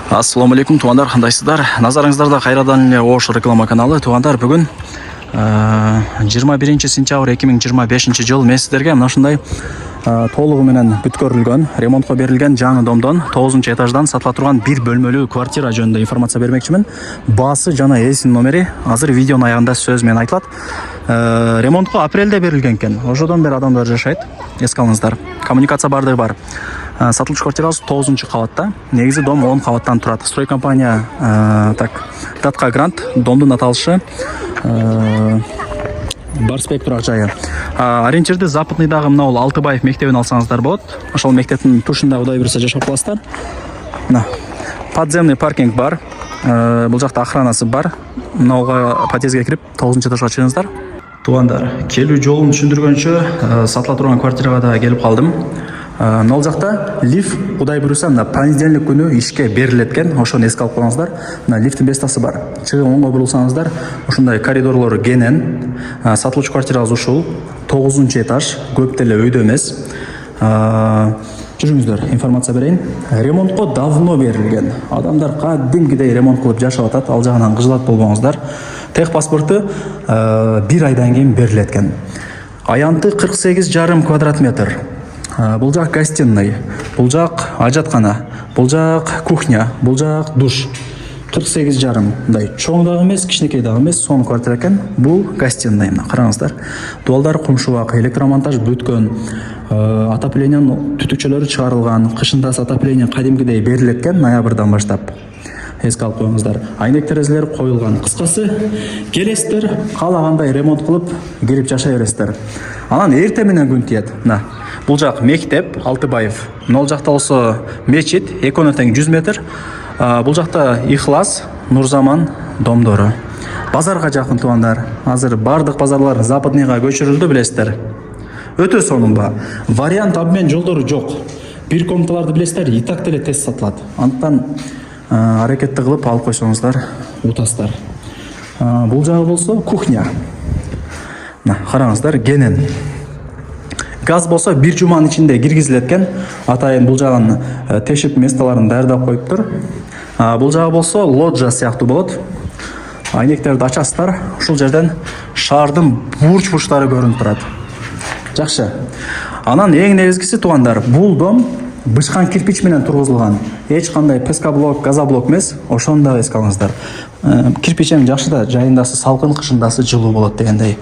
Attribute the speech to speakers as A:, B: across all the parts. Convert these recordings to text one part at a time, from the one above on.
A: Ассаламу алейкум, туғандар, қандайсыздар? Назарыңыздарда қайрадан эле Ош реклама каналы. Туғандар, бүгін 21 сентябрь 2025 жыл мен сіздерге мына ушундай толугу менен бүткөрүлгөн, ремонтко берилген жаңы домдон 9 этаждан сатыла турган бир бөлмөлүү квартира жөнүндө информация бермекчимин. Баасы жана эсин номери азыр видеонун аягында сөз менен айтылат. Ремонтко апрелде берилген экен. Ошодон бери адамдар жашайт. Эске алыңыздар. Коммуникация бардыгы бар. Сатылыш квартирасы 9 кабатта. Негизи дом 10 кабаттан турат. Строй компания Датка Грант домдун аталышы Барспек турак жайы. Ориентирди Западныйдагы мына бул Алтыбаев мектебин алсаңыздар болот. Ошол мектептин тушунда Кудай буйруса жашап каласыздар. Мына подземный паркинг бар. Бул жакта охранасы бар. Мынауга подъездге кирип 9 этажга чыгыңыздар. Туугандар, келүү жолун түшүндүргөнчө сатыла турган квартирага да келип калдым. Мына жакта лифт Кудай буйруса мына понедельник күнү ишке берилет экен. Ошону эске алып коюңуздар. Мына лифттин бестасы бар. Чыгып оңго бурулсаңыздар, ушундай коридорлору кенен. Сатылыч квартирабыз ушул 9 этаж, көп деле өйдө эмес. Жүрүңүздөр, информация берейин. Ремонтко давно берилген. Адамдар кадимкидей ремонт кылып жашап атат. Ал жагынан кыжылат болбоңуздар. Тех паспорту 1 айдан кийин берилет экен. Аянты 48,5 квадрат метр. Бул жак гостиный, бул жак ажаткана, бул жак кухня, бул жак душ. 48,5 мындай чоң дагы эмес, кичинекей дагы эмес, сонун квартира экен. Бул гостиный, мына караңыздар. Дуалдар кумшубак, электромонтаж бүткөн, отоплениянын түтүкчөлөрү чыгарылган, кышындасы отопление кадимкидей берилет экен ноябрдан баштап. Эске алып коюңуздар. Айнек терезелер коюлган. Кыскасы, келесиздер, каалагандай ремонт кылып, келип жашай бересиздер. Анан эртең менен күн тиет. Мына бул жак мектеп Алтыбаев. Мына жакта болсо мечит, экөөнө тең 100 метр. Бул жакта Ихлас, Нурзаман домдору. Базарга жакын туугандар. Азыр бардык базарлар Западныйга көчүрүлдү, билесиздер. Өтө сонун вариант обмен жолдору жок. Бир комнаталарды билесиздер, и так деле тез сатылат. Антан аракетти кылып алып койсоңуздар, утасыздар. Бул жагы болсо кухня. Мына караңыздар, кенен. Газ болсо 1 жуманын ичинде киргизилет экен. Атайын бул жагын тешип месталарын даярдап коюптур. Бул жагы болсо лоджия сыяктуу болот. Айнектерди ачасыздар. Ушул жерден шаардын бурч-бурчтары көрүнүп турат. Жакшы. Анан эң негизгиси туугандар, бул дом бышкан кирпич менен тургузулган. Эч кандай пескоблок, газоблок эмес. Ошону да эске алыңыздар. Кирпич эми жакшы да, жайындасы салкын, кышындасы жылуу болот дегендей.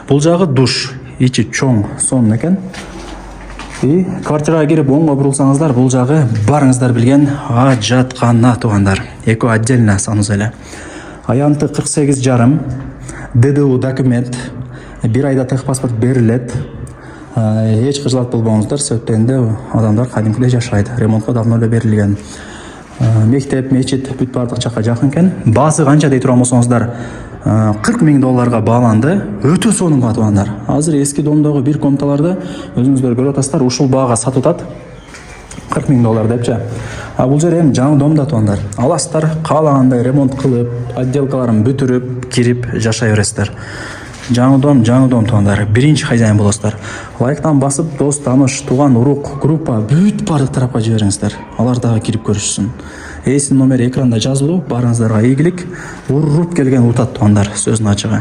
A: Бул жагы душ. Ичи чоң, сонун экен. И квартирага кирип оңго бурулсаңыздар, бул жагы барыңыздар билген ажаткана туугандар. Экөө отдельно саныз эле. Аянты 48,5. ДДУ документ. 1 айда тех паспорт берилет. Эч кыжылат болбоңуздар, себептенде адамдар кадимкидей жашайт. Ремонтко давно эле берилген. Мектеп, мечит бүт бардык жакка жакын экен. Баасы канча дей турган болсоңуздар, $40,000 бааланды. Өтө сонун баа туугандар. Азыр эски домдогу бир комнаталарды өзүңүздөр көрүп атасыздар, ушул баага сатып атат. $40,000 депчи. Бул жер эми жаңы домда туугандар. Аласыздар, каалагандай ремонт кылып, отделкаларын бүтүрүп, кирип жашай бересиздер. Жаңы дом туугандар. Биринчи хозяин болосуздар. Лайктан басып, дос, тааныш, тууган, урук, группа бүт бардык тарапка жибериңиздер. Алар дагы кирип көрүшсүн. Эсин номери экранда жазылуу. Барыңыздарга ийгилик. Уруп келген утат туугандар, сөзүнүн ачыгы.